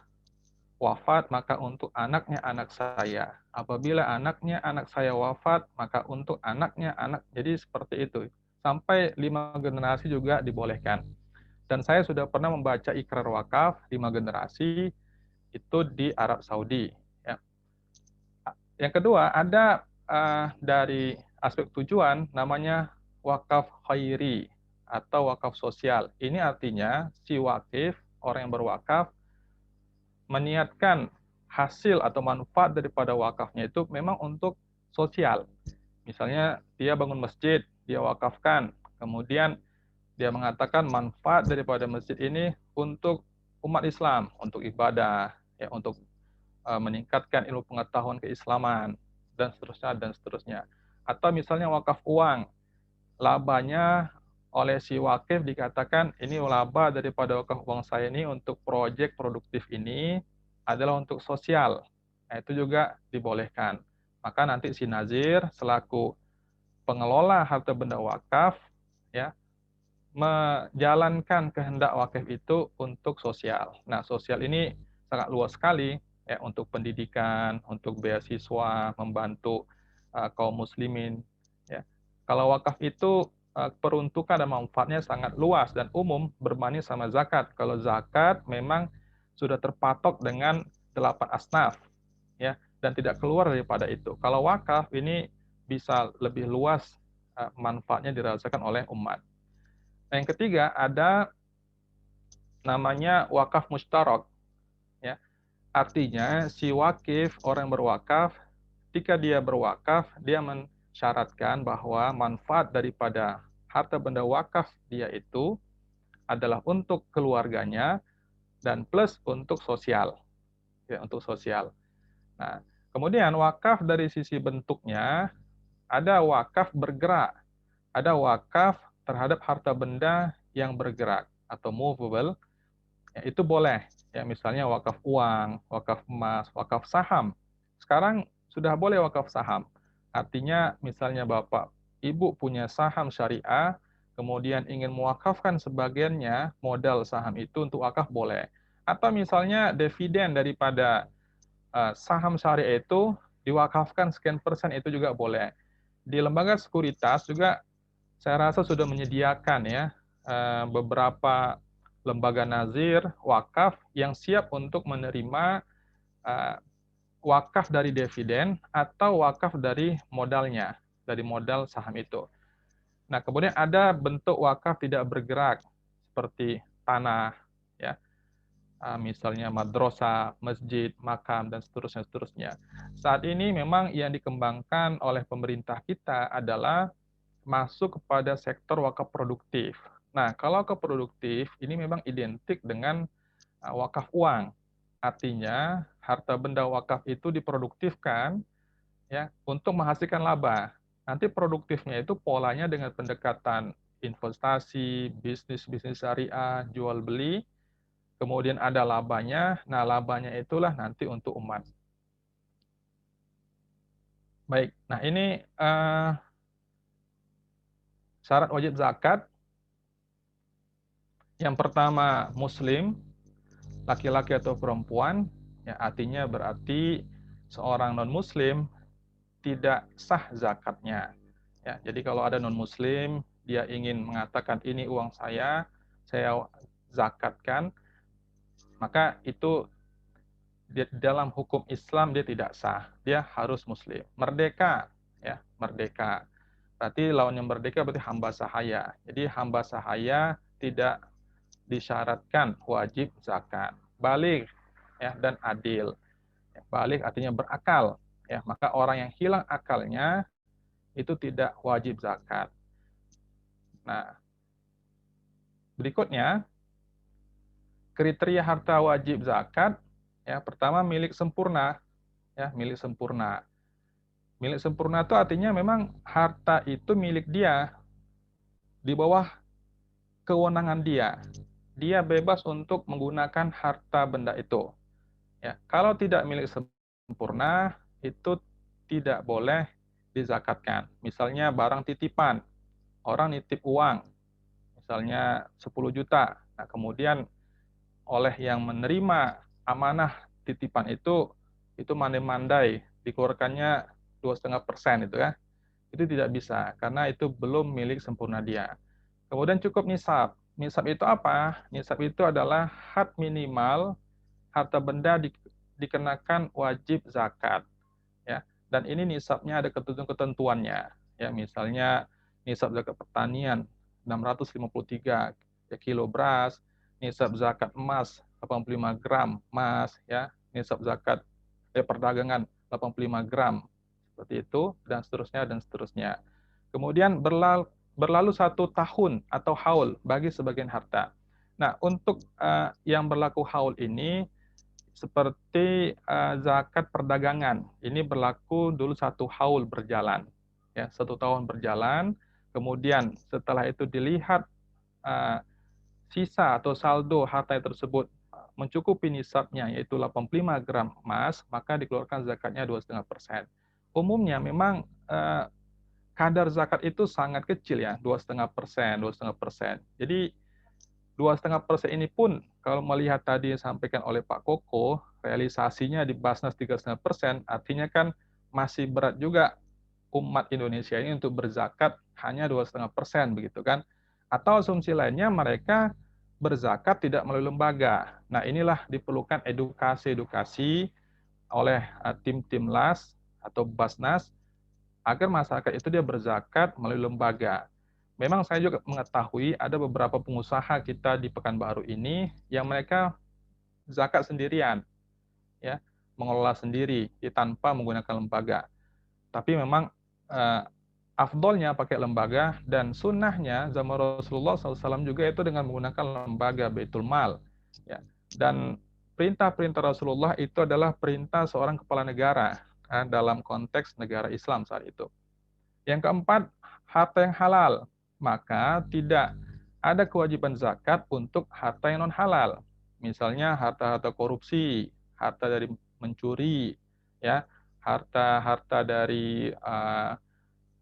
[SPEAKER 10] wafat, maka untuk anaknya anak saya. Apabila anaknya anak saya wafat, maka untuk anaknya anak. Jadi seperti itu. Sampai 5 generasi juga dibolehkan. Dan saya sudah pernah membaca ikrar wakaf 5 generasi itu di Arab Saudi. Ya. Yang kedua, ada dari aspek tujuan namanya wakaf khairi atau wakaf sosial. Ini artinya si wakif, orang yang berwakaf, meniatkan hasil atau manfaat daripada wakafnya itu memang untuk sosial. Misalnya dia bangun masjid, dia wakafkan, kemudian dia mengatakan manfaat daripada masjid ini untuk umat Islam, untuk ibadah, ya, untuk meningkatkan ilmu pengetahuan keislaman, dan seterusnya, dan seterusnya. Atau misalnya wakaf uang, labanya oleh si wakif dikatakan ini laba daripada wakaf uang saya ini untuk proyek produktif ini adalah untuk sosial. Nah, itu juga dibolehkan. Maka nanti si nazir selaku pengelola harta benda wakaf ya menjalankan kehendak wakif itu untuk sosial. Nah, sosial ini sangat luas sekali ya, untuk pendidikan, untuk beasiswa, membantu kaum muslimin ya. Kalau wakaf itu peruntukan dan manfaatnya sangat luas dan umum berbanding sama zakat. Kalau zakat memang sudah terpatok dengan 8 asnaf ya dan tidak keluar daripada itu. Kalau wakaf ini bisa lebih luas manfaatnya dirasakan oleh umat. Nah, yang ketiga ada namanya wakaf mustarak ya. Artinya si wakif, orang berwakaf, ketika dia berwakaf dia mensyaratkan bahwa manfaat daripada harta benda wakaf dia itu adalah untuk keluarganya dan plus untuk sosial. Ya, untuk sosial. Nah, kemudian wakaf dari sisi bentuknya ada wakaf bergerak, ada wakaf terhadap harta benda yang bergerak atau movable. Ya, itu boleh. Ya, misalnya wakaf uang, wakaf emas, wakaf saham. Sekarang sudah boleh wakaf saham. Artinya misalnya Bapak Ibu punya saham syariah, kemudian ingin mewakafkan sebagiannya modal saham itu untuk wakaf boleh. Atau misalnya dividen daripada saham syariah itu diwakafkan sekian persen itu juga boleh. Di lembaga sekuritas juga saya rasa sudah menyediakan ya beberapa lembaga nazir wakaf yang siap untuk menerima wakaf dari dividen atau wakaf dari modalnya, dari modal saham itu. Nah, kemudian ada bentuk wakaf tidak bergerak seperti tanah, ya, misalnya madrasah, masjid, makam, dan seterusnya. Saat ini memang yang dikembangkan oleh pemerintah kita adalah masuk kepada sektor wakaf produktif. Nah, kalau wakaf produktif ini memang identik dengan wakaf uang. Artinya harta benda wakaf itu diproduktifkan ya untuk menghasilkan laba. Nanti produktifnya itu polanya dengan pendekatan investasi, bisnis syariah, jual beli, kemudian ada labanya. Nah, labanya itulah nanti untuk umat. Baik, nah ini syarat wajib zakat. Yang pertama muslim, laki-laki atau perempuan, ya artinya berarti seorang non-muslim tidak sah zakatnya. Ya, jadi kalau ada non-muslim, dia ingin mengatakan ini uang saya zakatkan, maka itu dalam hukum Islam dia tidak sah. Dia harus muslim. Merdeka, ya, merdeka. Berarti lawannya merdeka berarti hamba sahaya. Jadi hamba sahaya tidak disyaratkan wajib zakat. Baligh, ya, dan adil. Ya, balik artinya berakal, ya. Maka orang yang hilang akalnya itu tidak wajib zakat. Nah, berikutnya kriteria harta wajib zakat, ya, pertama milik sempurna, ya, milik sempurna. Milik sempurna itu artinya memang harta itu milik dia, di bawah kewenangan dia. Dia bebas untuk menggunakan harta benda itu. Ya, kalau tidak milik sempurna, itu tidak boleh dizakatkan. Misalnya barang titipan, orang nitip uang, misalnya 10 juta. Nah, kemudian oleh yang menerima amanah titipan itu mandai-mandai, dikeluarkannya 2,5% itu ya. Itu tidak bisa, karena itu belum milik sempurna dia. Kemudian cukup nisab. Nisab itu apa? Nisab itu adalah had minimal harta benda dikenakan wajib zakat, ya. Dan ini nisabnya ada ketentuan-ketentuannya, ya. Misalnya nisab zakat pertanian 653 kilo beras, nisab zakat emas 85 gram emas, ya. Nisab zakat perdagangan 85 gram, seperti itu, dan seterusnya dan seterusnya. Kemudian berlalu 1 tahun atau haul bagi sebagian harta. Nah, untuk yang berlaku haul ini seperti zakat perdagangan. Ini berlaku dulu 1 haul berjalan, ya, 1 tahun berjalan. Kemudian setelah itu dilihat sisa atau saldo harta tersebut mencukupi nisabnya, yaitu 85 gram emas, maka dikeluarkan zakatnya 2,5%. Umumnya memang kadar zakat itu sangat kecil ya, 2,5%. Jadi 2,5% ini pun kalau melihat tadi yang disampaikan oleh Pak Koko, realisasinya di Basnas 3,5%, artinya kan masih berat juga umat Indonesia ini untuk berzakat hanya 2,5% begitu kan. Atau asumsi lainnya mereka berzakat tidak melalui lembaga. Nah, inilah diperlukan edukasi oleh tim-tim LAS atau Basnas agar masyarakat itu dia berzakat melalui lembaga. Memang saya juga mengetahui ada beberapa pengusaha kita di Pekanbaru ini yang mereka zakat sendirian, ya, mengelola sendiri tanpa menggunakan lembaga. Tapi memang afdolnya pakai lembaga, dan sunnahnya zaman Rasulullah SAW juga itu dengan menggunakan lembaga Baitul Mal. Ya. Dan perintah-perintah Rasulullah itu adalah perintah seorang kepala negara dalam konteks negara Islam saat itu. Yang keempat, harta yang halal. Maka tidak ada kewajiban zakat untuk harta yang non-halal. Misalnya harta-harta korupsi, harta dari mencuri, ya, harta dari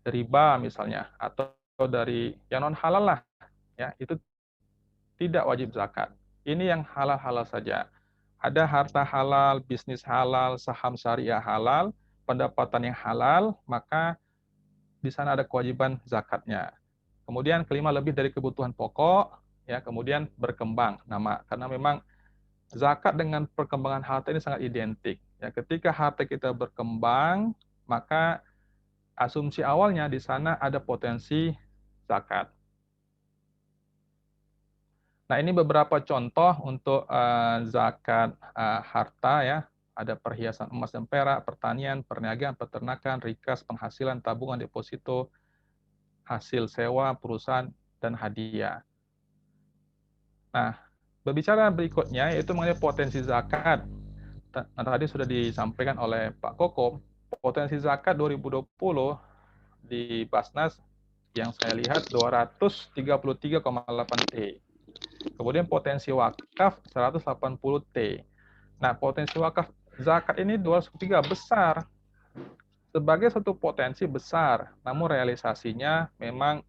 [SPEAKER 10] riba misalnya, atau dari yang non-halal lah, ya, itu tidak wajib zakat. Ini yang halal-halal saja. Ada harta halal, bisnis halal, saham syariah halal, pendapatan yang halal, maka di sana ada kewajiban zakatnya. Kemudian kelima, lebih dari kebutuhan pokok, ya, kemudian berkembang nama, karena memang zakat dengan perkembangan harta ini sangat identik. Ya, ketika harta kita berkembang, maka asumsi awalnya di sana ada potensi zakat. Nah, ini beberapa contoh untuk zakat harta ya. Ada perhiasan emas dan perak, pertanian, perniagaan, peternakan, rikas, penghasilan, tabungan, deposito, hasil sewa, perusahaan, dan hadiah. Nah, berbicara berikutnya yaitu mengenai potensi zakat. Nah, tadi sudah disampaikan oleh Pak Koko, potensi zakat 2020 di Basnas yang saya lihat 233,8 T. Kemudian potensi wakaf 180 T. Nah, potensi wakaf zakat ini 203 besar. Sebagai satu potensi besar, namun realisasinya memang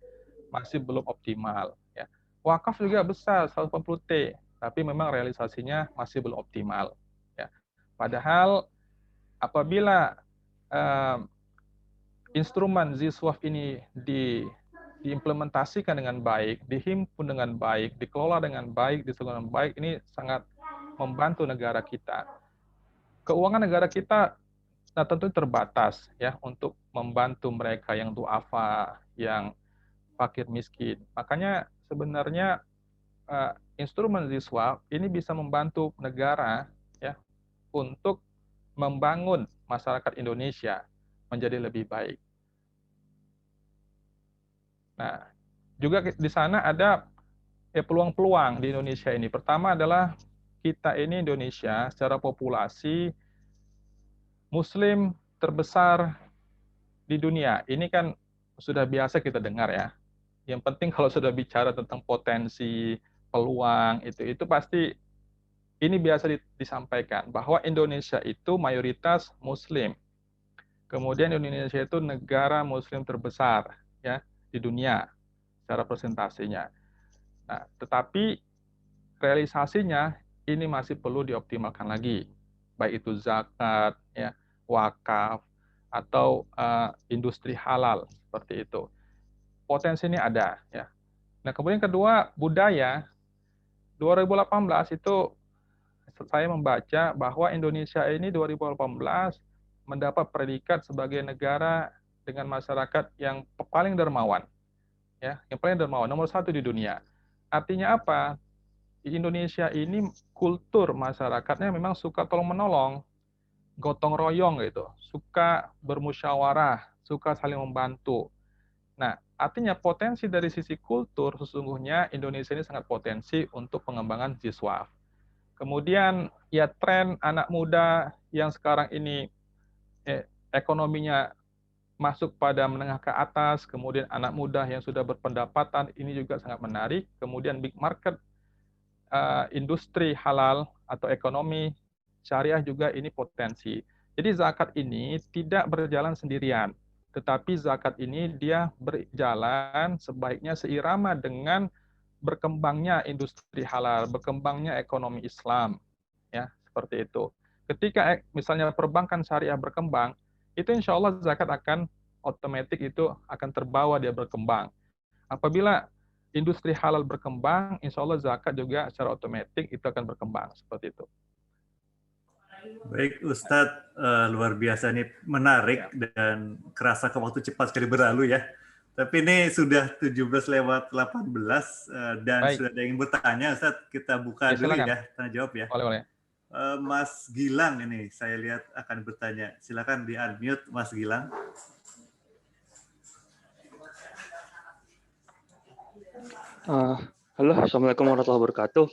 [SPEAKER 10] masih belum optimal. Ya. Wakaf juga besar 180 T, tapi memang realisasinya masih belum optimal. Ya. Padahal apabila instrumen ZSWAF ini diimplementasikan dengan baik, dihimpun dengan baik, dikelola dengan baik, diseluruh dengan baik, ini sangat membantu negara kita. Keuangan negara kita tentu terbatas ya untuk membantu mereka yang duafa, yang fakir miskin. Makanya sebenarnya instrumen ZSWAF ini bisa membantu negara ya untuk membangun masyarakat Indonesia menjadi lebih baik. Nah, juga di sana ada peluang-peluang di Indonesia ini. Pertama adalah kita ini Indonesia secara populasi Muslim terbesar di dunia. Ini kan sudah biasa kita dengar ya. Yang penting kalau sudah bicara tentang potensi, peluang, itu pasti ini biasa disampaikan bahwa Indonesia itu mayoritas Muslim. Kemudian Indonesia itu negara Muslim terbesar ya di dunia secara presentasinya. Nah, tetapi realisasinya ini masih perlu dioptimalkan lagi, baik itu zakat, ya, wakaf, atau industri halal seperti itu. Potensi ini ada, ya. Nah, kemudian kedua, budaya. 2018 itu saya membaca bahwa Indonesia ini 2018 mendapat predikat sebagai negara dengan masyarakat yang paling dermawan, ya, yang paling dermawan, nomor 1 di dunia. Artinya apa? Di Indonesia ini kultur masyarakatnya memang suka tolong menolong, gotong royong gitu, suka bermusyawarah, suka saling membantu. Nah, artinya potensi dari sisi kultur sesungguhnya Indonesia ini sangat potensi untuk pengembangan siswa. Kemudian ya tren anak muda yang sekarang ini ekonominya masuk pada menengah ke atas, kemudian anak muda yang sudah berpendapatan, ini juga sangat menarik. Kemudian big market, industri halal atau ekonomi syariah juga ini potensi. Jadi zakat ini tidak berjalan sendirian, tetapi zakat ini dia berjalan sebaiknya seirama dengan berkembangnya industri halal, berkembangnya ekonomi Islam, ya seperti itu. Ketika misalnya perbankan syariah berkembang, itu insya Allah zakat akan otomatis itu akan terbawa dia berkembang. Apabila industri halal berkembang, insya Allah zakat juga secara otomatis itu akan berkembang seperti itu.
[SPEAKER 1] Baik Ustadz, luar biasa nih, menarik dan kerasa ke waktu cepat sekali berlalu ya. Tapi ini sudah 17:18 dan baik, sudah ada yang bertanya, Ustadz, kita buka dulu ya, tanya jawab ya.
[SPEAKER 10] Boleh.
[SPEAKER 1] Mas Gilang ini saya lihat akan bertanya. Silakan di-unmute Mas Gilang.
[SPEAKER 11] Halo, Assalamualaikum warahmatullahi wabarakatuh.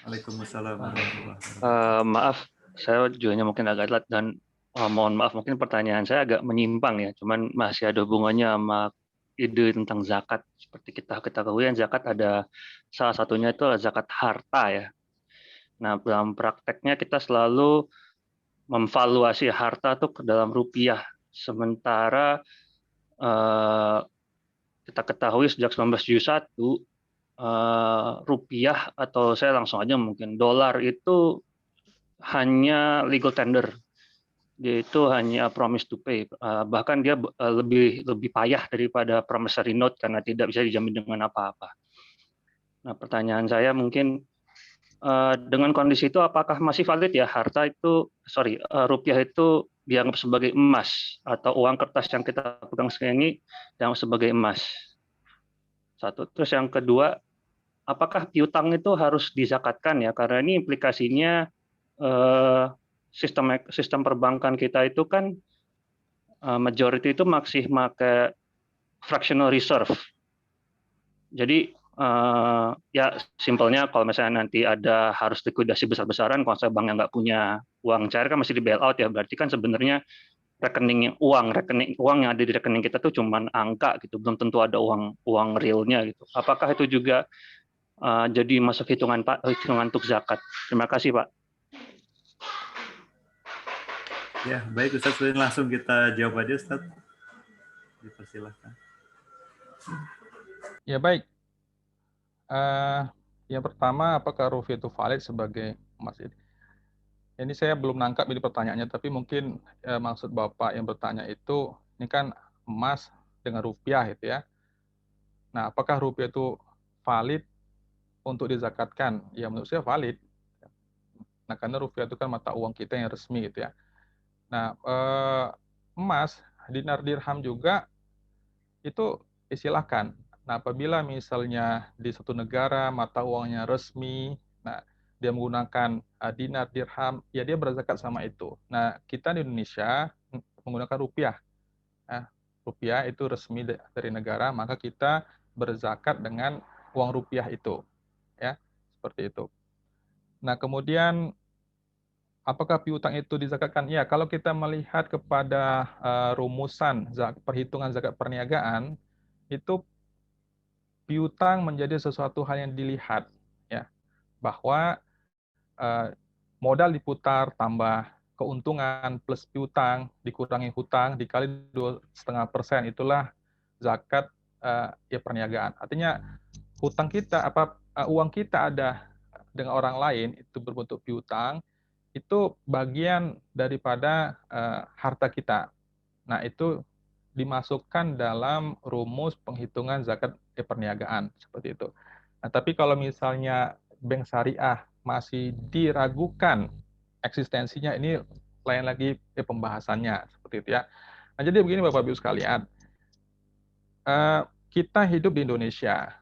[SPEAKER 1] Waalaikumsalam warahmatullahi wabarakatuh.
[SPEAKER 11] Maaf, saya jualnya mungkin agak telat dan mohon maaf mungkin pertanyaan saya agak menyimpang ya, cuman masih ada hubungannya sama ide tentang zakat. Seperti kita ketahui, zakat ada salah satunya itu adalah zakat harta ya. Nah, dalam prakteknya kita selalu memvaluasi harta itu ke dalam rupiah. Sementara kita ketahui sejak 1971 rupiah atau saya langsung aja mungkin dolar itu hanya legal tender. Dia itu hanya promise to pay. Bahkan dia lebih payah daripada promissory note karena tidak bisa dijamin dengan apa-apa. Nah, pertanyaan saya mungkin dengan kondisi itu apakah masih valid ya rupiah itu dianggap sebagai emas atau uang kertas yang kita pegang sekarang ini dianggap sebagai emas? Satu. Terus yang kedua, apakah piutang itu harus dizakatkan ya? Karena ini implikasinya sistem perbankan kita itu kan majority itu masih pakai fractional reserve. Jadi ya simpelnya kalau misalnya nanti ada harus likuidasi besar-besaran, kalau saya banknya nggak punya uang cair kan masih di bail out ya, berarti kan sebenarnya rekening uang yang ada di rekening kita tuh cuman angka gitu, belum tentu ada uang realnya gitu. Apakah itu juga jadi masuk hitungan untuk zakat? Terima kasih Pak.
[SPEAKER 1] Ya baik Ustaz, langsung kita jawab aja Ustaz. Dipersilahkan.
[SPEAKER 10] Ya baik. Yang pertama, apakah rupiah itu valid sebagai emas ini? Ini saya belum nangkap ini pertanyaannya, tapi mungkin maksud Bapak yang bertanya itu, ini kan emas dengan rupiah itu ya. Nah, apakah rupiah itu valid untuk dizakatkan? Ya menurut saya valid. Nah, karena rupiah itu kan mata uang kita yang resmi gitu ya. Nah, emas, dinar dirham juga itu silakan. Nah, apabila misalnya di suatu negara mata uangnya resmi, nah dia menggunakan dinar, dirham, ya dia berzakat sama itu. Nah, kita di Indonesia menggunakan rupiah. Nah, rupiah itu resmi dari negara, maka kita berzakat dengan uang rupiah itu. Ya, seperti itu. Nah, kemudian apakah piutang itu dizakatkan? Ya, kalau kita melihat kepada rumusan perhitungan zakat perniagaan, itu piutang menjadi sesuatu hal yang dilihat, ya, bahwa modal diputar tambah keuntungan plus piutang dikurangi hutang dikali 2,5%, itulah zakat ya perniagaan. Artinya hutang kita uang kita ada dengan orang lain itu berbentuk piutang, itu bagian daripada harta kita. Nah, itu dimasukkan dalam rumus penghitungan zakat perniagaan seperti itu. Nah, tapi kalau misalnya bank syariah masih diragukan eksistensinya, ini lain lagi pembahasannya seperti itu ya. Nah, jadi begini Bapak Ibu sekalian, kita hidup di Indonesia,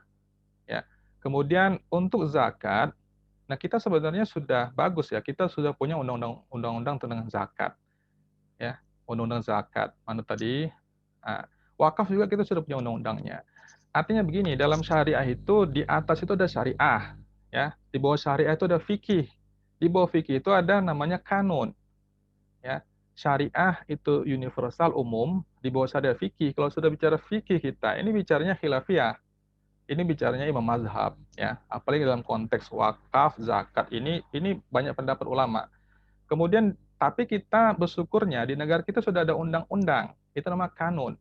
[SPEAKER 10] ya. Kemudian untuk zakat, nah kita sebenarnya sudah bagus ya, kita sudah punya undang-undang tentang zakat, ya, undang-undang zakat. Mana tadi? Wakaf juga kita sudah punya undang-undangnya. Artinya begini, dalam syariah itu di atas itu ada syariah, ya. Di bawah syariah itu ada fikih. Di bawah fikih itu ada namanya kanun, ya. Syariah itu universal umum, di bawah syariah fikih. Kalau sudah bicara fikih kita, ini bicaranya khilafiyah. Ini bicaranya imam mazhab, ya. Apalagi dalam konteks wakaf, zakat ini banyak pendapat ulama. Kemudian tapi kita bersyukurnya di negara kita sudah ada undang-undang, itu nama kanun.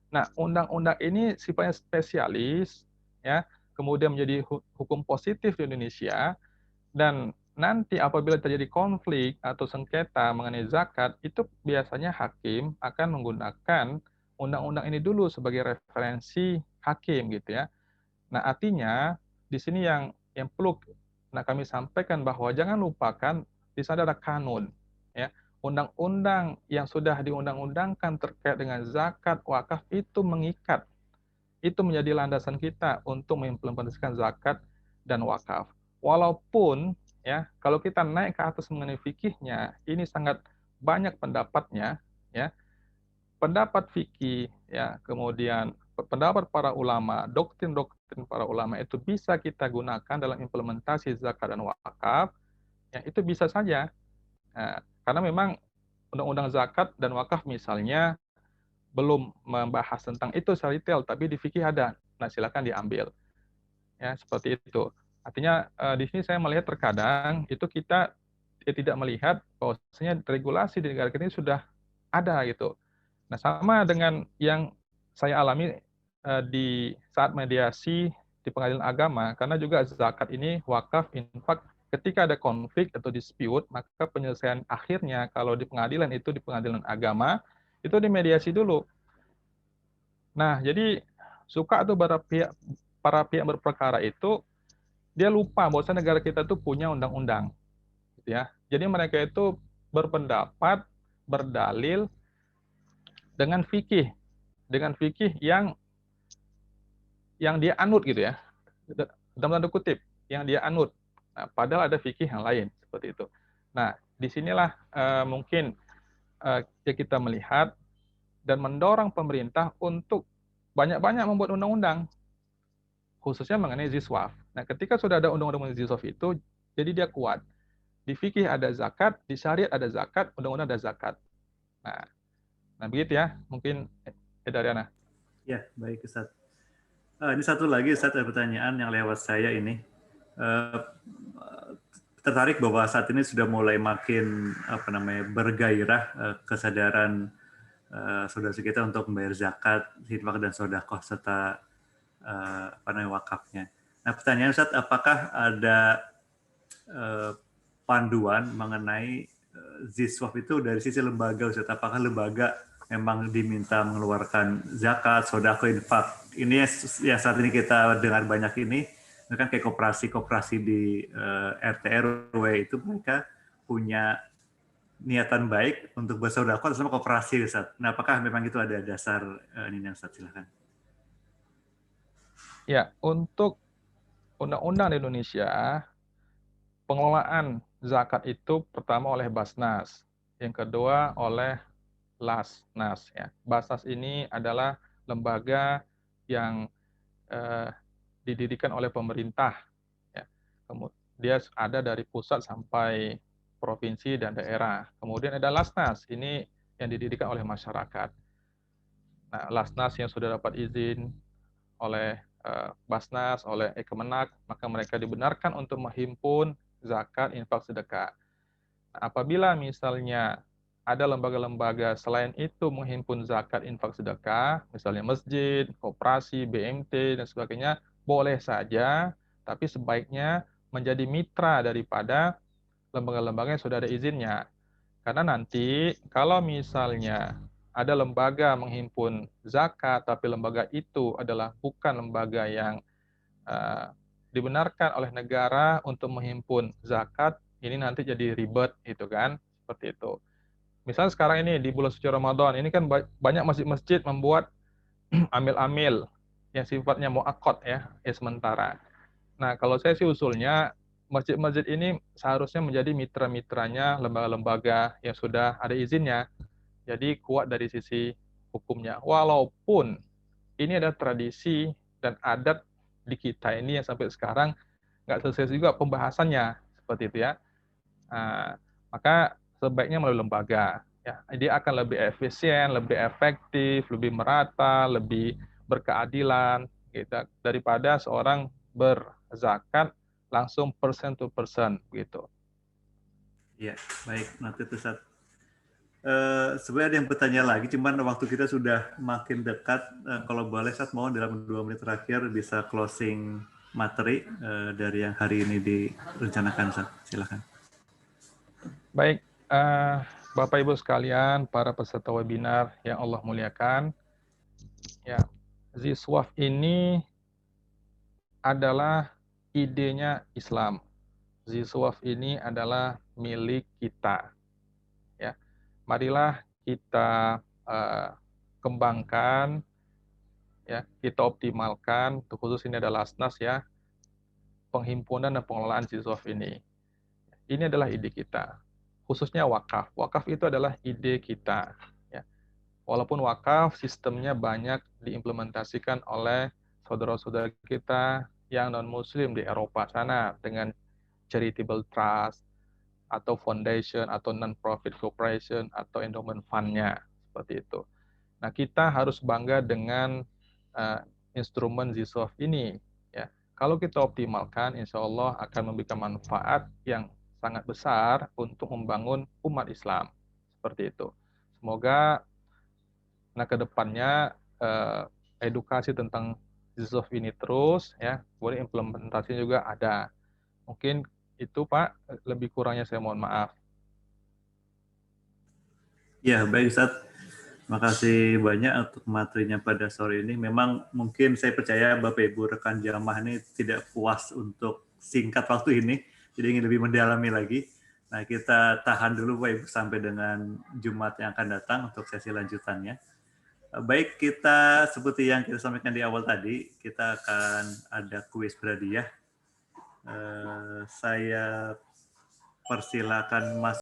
[SPEAKER 10] Nah, undang-undang ini sifatnya spesialis, ya, kemudian menjadi hukum positif di Indonesia, dan nanti apabila terjadi konflik atau sengketa mengenai zakat, itu biasanya hakim akan menggunakan undang-undang ini dulu sebagai referensi hakim, gitu ya. Nah, artinya di sini yang perlu kami sampaikan bahwa jangan lupakan di sana ada kanun, ya. Undang-undang yang sudah diundang-undangkan terkait dengan zakat, wakaf itu mengikat. Itu menjadi landasan kita untuk mengimplementasikan zakat dan wakaf. Walaupun ya, kalau kita naik ke atas mengenai fikihnya, ini sangat banyak pendapatnya, ya. Pendapat fikih, ya, kemudian pendapat para ulama, doktrin-doktrin para ulama itu bisa kita gunakan dalam implementasi zakat dan wakaf, ya, itu bisa saja. Nah, karena memang undang-undang zakat dan wakaf misalnya belum membahas tentang itu secara detail, tapi di fikih ada. Nah, silakan diambil. Ya, seperti itu. Artinya di sini saya melihat terkadang itu kita tidak melihat bahwasanya regulasi di negara kita ini sudah ada gitu. Nah, sama dengan yang saya alami di saat mediasi di pengadilan agama, karena juga zakat ini, wakaf, infak, ketika ada konflik atau dispute, maka penyelesaian akhirnya kalau di pengadilan itu di pengadilan agama, itu dimediasi dulu. Nah, jadi suka tuh para pihak berperkara itu, dia lupa bahwa negara kita tuh punya undang-undang. Gitu ya. Jadi mereka itu berpendapat, berdalil dengan fikih yang dia anut gitu ya. Dalam tanda kutip, yang dia anut. Nah, padahal ada fikih yang lain seperti itu. Nah, disinilah mungkin kita melihat dan mendorong pemerintah untuk banyak-banyak membuat undang-undang, khususnya mengenai ziswaf. Nah, ketika sudah ada undang-undang mengenai ziswaf itu, jadi dia kuat. Di fikih ada zakat, di syariat ada zakat, undang-undang ada zakat. Nah begitu ya, mungkin Daryana.
[SPEAKER 1] Ya, baik Ustaz. Ini satu lagi Ustaz, ada pertanyaan yang lewat saya ini. Tertarik bahwa saat ini sudah mulai makin bergairah kesadaran saudara kita untuk membayar zakat, infak dan sedekah serta wakafnya. Nah, pertanyaan Ustaz, apakah ada panduan mengenai ziswaf itu dari sisi lembaga Ustaz? Apakah lembaga memang diminta mengeluarkan zakat, sedekah, infak? Ini yang saat ini kita dengar banyak ini kan kayak koperasi di RT RW itu mereka punya niatan baik untuk bersedekah sama koperasi Ustaz. Nah, apakah memang itu ada dasar ini Ustaz? Silakan.
[SPEAKER 10] Ya, untuk undang-undang di Indonesia pengelolaan zakat itu pertama oleh Basnas, yang kedua oleh Lasnas. Ya. Basnas ini adalah lembaga yang didirikan oleh pemerintah. Ya. Dia ada dari pusat sampai provinsi dan daerah. Kemudian ada Lasnas, ini yang didirikan oleh masyarakat. Nah, Lasnas yang sudah dapat izin oleh Basnas, oleh Kemenak, maka mereka dibenarkan untuk menghimpun zakat, infak, sedekah. Nah, apabila misalnya ada lembaga-lembaga selain itu menghimpun zakat, infak, sedekah, misalnya masjid, koperasi, BMT, dan sebagainya, boleh saja, tapi sebaiknya menjadi mitra daripada lembaga-lembaga yang sudah ada izinnya. Karena nanti kalau misalnya ada lembaga menghimpun zakat, tapi lembaga itu adalah bukan lembaga yang dibenarkan oleh negara untuk menghimpun zakat, ini nanti jadi ribet, gitu kan, seperti itu. Misalnya sekarang ini di bulan suci Ramadan, ini kan banyak masjid-masjid membuat amil-amil yang sifatnya mu'akkad ya sementara. Nah, kalau saya sih usulnya masjid-masjid ini seharusnya menjadi mitra-mitranya lembaga-lembaga yang sudah ada izinnya. Jadi kuat dari sisi hukumnya. Walaupun ini ada tradisi dan adat di kita ini yang sampai sekarang nggak selesai juga pembahasannya, seperti itu ya. Nah, maka sebaiknya melalui lembaga. Ya, dia akan lebih efisien, lebih efektif, lebih merata, lebih berkeadilan, gitu, daripada seorang berzakat langsung person to person, gitu.
[SPEAKER 1] Ya, baik, nanti Ustaz. Sebenarnya ada yang bertanya lagi, cuman waktu kita sudah makin dekat. Kalau boleh, Ustaz, mohon dalam 2 menit terakhir bisa closing materi dari yang hari ini direncanakan, Ustaz. Silakan.
[SPEAKER 10] Baik, Bapak Ibu sekalian, para peserta webinar yang Allah muliakan, ya, Ziswaf ini adalah idenya Islam. Ziswaf ini adalah milik kita. Ya, marilah kita kembangkan, ya, kita optimalkan. Khusus ini adalah Lasnas ya, penghimpunan dan pengelolaan Ziswaf ini. Ini adalah ide kita. Khususnya wakaf. Wakaf itu adalah ide kita. Ya. Walaupun wakaf sistemnya banyak diimplementasikan oleh saudara-saudara kita yang non-muslim di Eropa sana dengan charitable trust atau foundation atau non-profit corporation atau endowment fund-nya, seperti itu. Nah, kita harus bangga dengan instrumen Ziswaf ini. Ya. Kalau kita optimalkan, insya Allah akan memberikan manfaat yang sangat besar untuk membangun umat Islam, seperti itu. Semoga ke depannya edukasi tentang Ziswaf ini terus, ya, boleh implementasinya juga ada. Mungkin itu Pak, lebih kurangnya saya mohon maaf.
[SPEAKER 1] Ya, baik Ustaz. Terima kasih banyak untuk materinya pada sore ini. Memang mungkin saya percaya Bapak Ibu rekan jamaah ini tidak puas untuk singkat waktu ini, jadi ingin lebih mendalami lagi. Nah, kita tahan dulu Bapak Ibu sampai dengan Jumat yang akan datang untuk sesi lanjutannya. Baik, kita seperti yang kita sampaikan di awal tadi, kita akan ada kuis berhadiah. Saya persilakan Mas